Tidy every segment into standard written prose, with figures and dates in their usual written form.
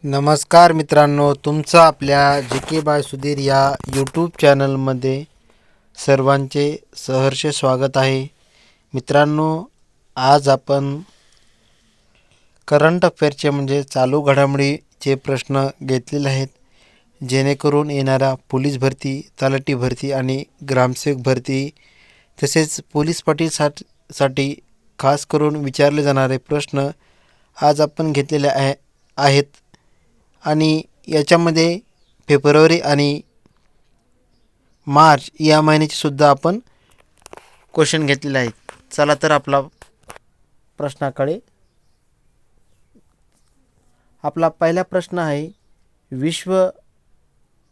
नमस्कार मित्रांनो, तुमचं आपल्या जी के बाय सुधीर या यूट्यूब चॅनलमध्ये सर्वांचे सहर्ष स्वागत आहे. मित्रांनो, आज आपण करंट अफेअरचे म्हणजे चालू घडामोडीचे प्रश्न घेतलेले आहेत, जेणेकरून येणाऱ्या पोलीस भरती, तलाठी भरती आणि ग्रामसेवक भरती तसेच पोलीस पाटील साठी खास करून विचारले जाणारे प्रश्न आज आपण घेतलेले आहेत. आणि याच्यामध्ये फेब्रुवारी आणि मार्च या महिन्याचे सुद्धा आपण क्वेश्चन घेतलेले आहेत. चला तर आपला प्रश्नाकडे. आपला पहिला प्रश्न आहे, विश्व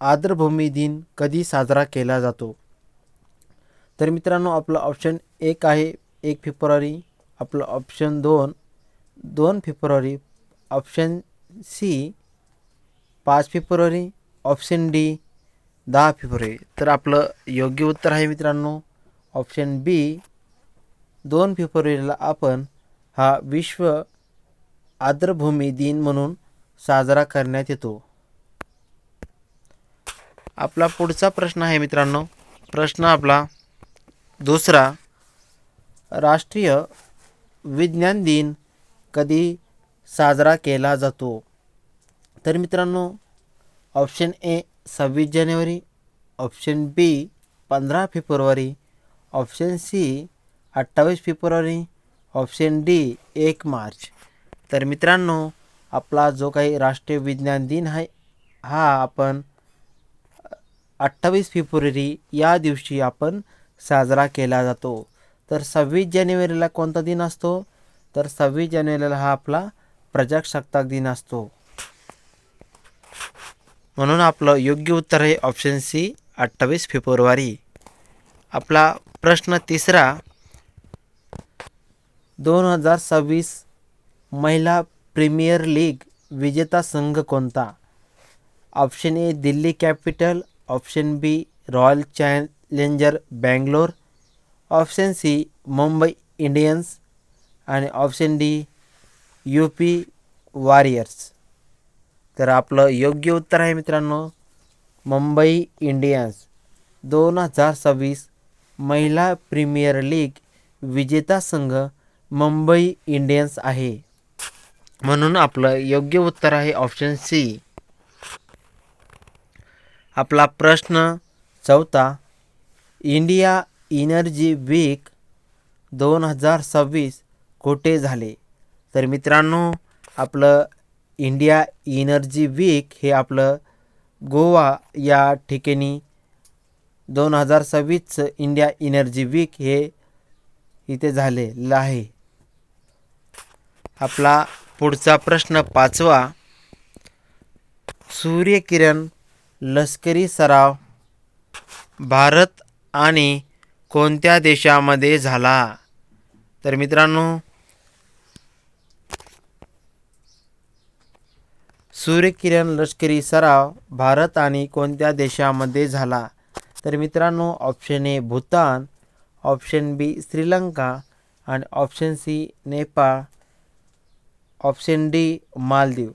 आर्द्रभूमी दिन कधी साजरा केला जातो? तर मित्रांनो, आपलं ऑप्शन 1 आहे 1 फेब्रुवारी, आपलं ऑप्शन 2 फेब्रुवारी, ऑप्शन सी 5 फेब्रुवारी, ऑप्शन डी 10 फेब्रुवारी. तर आपलं योग्य उत्तर आहे मित्रांनो ऑप्शन बी 2 फेब्रुवारीला आपण हा विश्व आर्द्रभूमी दिन म्हणून साजरा करण्यात येतो. आपला पुढचा प्रश्न आहे मित्रांनो, प्रश्न आपला दुसरा, राष्ट्रीय विज्ञान दिन कधी साजरा केला जातो? तर मित्रांनो, ऑप्शन ए 26 जानेवारी, ऑप्शन बी 15 फेब्रुवारी, ऑप्शन सी 28 फेब्रुवारी, ऑप्शन डी 1 मार्च. तर मित्रांनो, आपला जो काही राष्ट्रीय विज्ञान दिन आहे हा आपण 28 फेब्रुवारी या दिवशी आपण साजरा केला जातो. तर 26 जानेवारीला कोणता दिन असतो? तर 26 जानेवारीला हा आपला प्रजासत्ताक दिन असतो. म्हणून आपलं योग्य उत्तर आहे ऑप्शन सी 28 फेब्रुवारी. आपला प्रश्न तिसरा, 2026 महिला प्रीमियर लीग विजेता संघ कोणता? Option A Delhi Capital, option B Royal Challenger Bangalore, option C Mumbai Indians आणि ऑप्शन डी UP वॉरियर्स. तर आपलं योग्य उत्तर आहे मित्रांनो मुंबई इंडियन्स. 2026 महिला प्रीमियर लीग विजेता संघ मुंबई इंडियन्स आहे. म्हणून आपलं योग्य उत्तर आहे ऑप्शन सी. आपला प्रश्न चौथा, इंडिया एनर्जी वीक 2026 कुठे झाले? तर मित्रांनो, आपलं इंडिया एनर्जी वीक हे आपलं गोवा या ठिकाणी 2026चं इंडिया एनर्जी वीक हे इथे झालेलं आहे. आपला पुढचा प्रश्न पाचवा, सूर्यकिरण लष्करी सराव भारत आणि कोणत्या देशामध्ये झाला? तर मित्रांनो, सूर्यकिरण लष्करी सराव भारत आणि कोणत्या देशामध्ये झाला? तर मित्रांनो, option A Bhutan, option B Sri Lanka आणि option C Nepal, option D Maldives.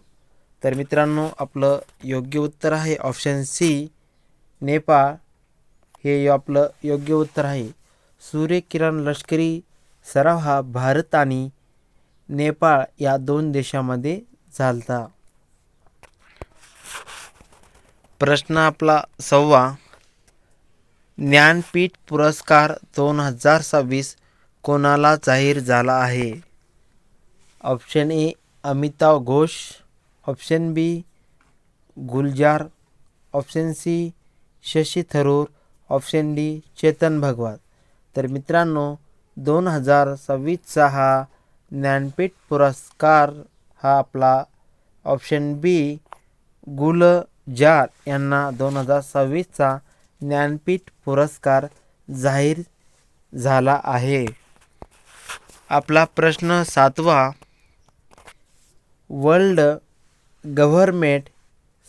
तर मित्रांनो, आपलं योग्य उत्तर आहे ऑप्शन सी नेपाळ हे आपलं योग्य उत्तर आहे. सूर्यकिरण लष्करी सराव हा भारत आणि नेपाळ या 2 देशामध्ये झालता. प्रश्न आपला 6वा, ज्ञानपीठ पुरस्कार 2026 कोणाला जाहीर झाला आहे? Option A Amitabh Ghosh, option B Gulzar, option C Shashi Tharoor, option D Chetan Bhagat. तर मित्रांनो, 2026चा हा ज्ञानपीठ पुरस्कार हा आपला ऑप्शन बी गुलजार यांना 2026चा ज्ञानपीठ पुरस्कार जाहीर झाला आहे. आपला प्रश्न 7वा, वर्ल्ड गव्हर्नमेंट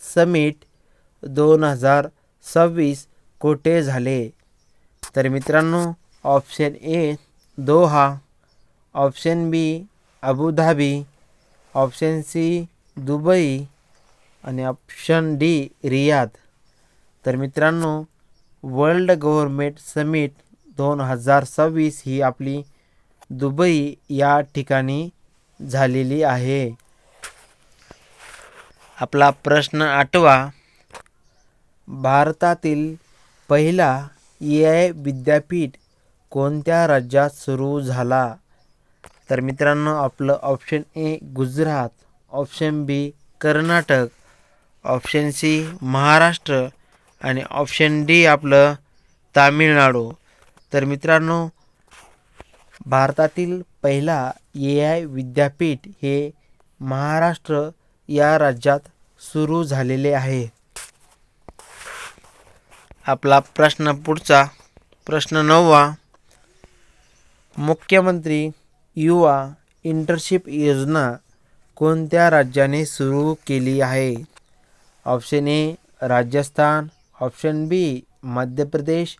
समिट 2026 कुठे झाले? तर मित्रांनो, option A Doha, option B Abu Dhabi, option C Dubai, आणि ऑप्शन डी रियाद. तर मित्रांनो, वर्ल्ड गव्हर्नमेंट समिट 2026 ही आपली दुबई या ठिकाणी झालेली आहे. आपला प्रश्न 8वा, भारतातील पहिला AI विद्यापीठ कोणत्या राज्यात सुरू झाला? तर मित्रांनो, आपलं option A Gujarat, option B Karnataka, option C Maharashtra आणि ऑप्शन डी आपलं तामिळनाडू. तर मित्रांनो, भारतातील पहिला AI विद्यापीठ हे महाराष्ट्र या राज्यात सुरू झालेले आहे. आपला पुढचा प्रश्न 9वा, मुख्यमंत्री युवा इंटर्नशिप योजना कोणत्या राज्याने सुरू केली आहे? ऑप्शन ए राजस्थान, ऑप्शन बी मध्य प्रदेश,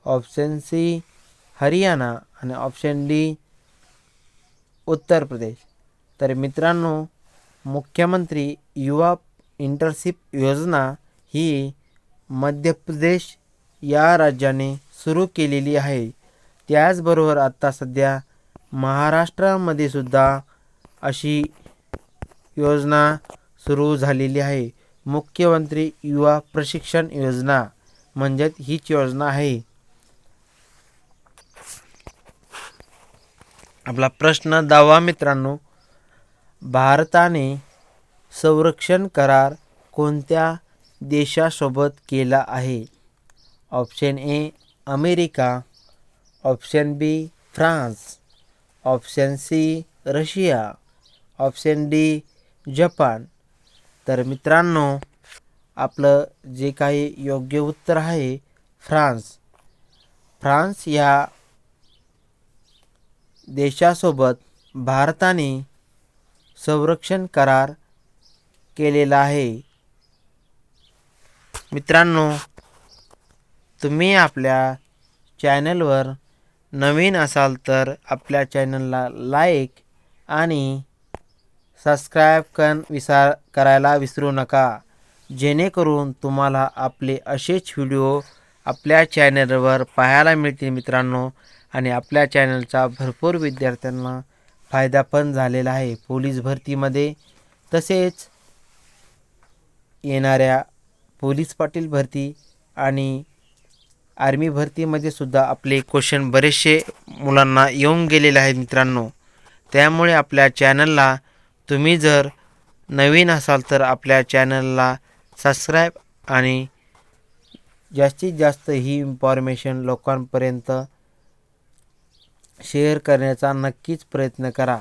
ऑप्शन सी हरियाणा आणि ऑप्शन डी उत्तर प्रदेश. तर मित्रांनो, मुख्यमंत्री युवा इंटर्नशिप योजना ही मध्य प्रदेश या राज्याने सुरू केलेली आहे. त्याचबरोबर आता सध्या महाराष्ट्रामध्ये सुद्धा अशी योजना सुरू झालेली आहे. मुख्यमंत्री युवा प्रशिक्षण योजना म्हणजेच हीच योजना आहे. आपला प्रश्न 10वा मित्रांनो, भारताने संरक्षण करार कोणत्या देशासोबत केला आहे? Option A America, option B France, option C Russia, option D Japan. तर मित्रांनो, आपलं जे काही योग्य उत्तर आहे फ्रान्स. फ्रान्स या देशासोबत भारताने संरक्षण करार केलेला आहे. मित्रांनो, तुम्ही आपल्या चॅनलवर नवीन असाल तर आपल्या चॅनलला लाईक आणि सबस्क्राईब करायला विसरू नका, जेणेकरून तुम्हाला आपले असेच व्हिडिओ आपल्या चॅनलवर पाहायला मिळतील मित्रांनो. आणि आपल्या चॅनलचा भरपूर विद्यार्थ्यांना फायदा पण झालेला आहे. पोलीस भरतीमध्ये तसेच येणाऱ्या पोलीस पाटील भरती आणि आर्मी भरतीमध्ये सुद्धा आपले क्वेश्चन बरेचसे मुलांना येऊन गेलेले आहेत मित्रांनो. त्यामुळे आपल्या चॅनलला तुम्ही जर नवीन असाल तर आपल्या चॅनलला सबस्क्राईब आणि जास्तीत जास्त ही इन्फॉर्मेशन लोकांपर्यंत शेअर करण्याचा नक्कीच प्रयत्न करा.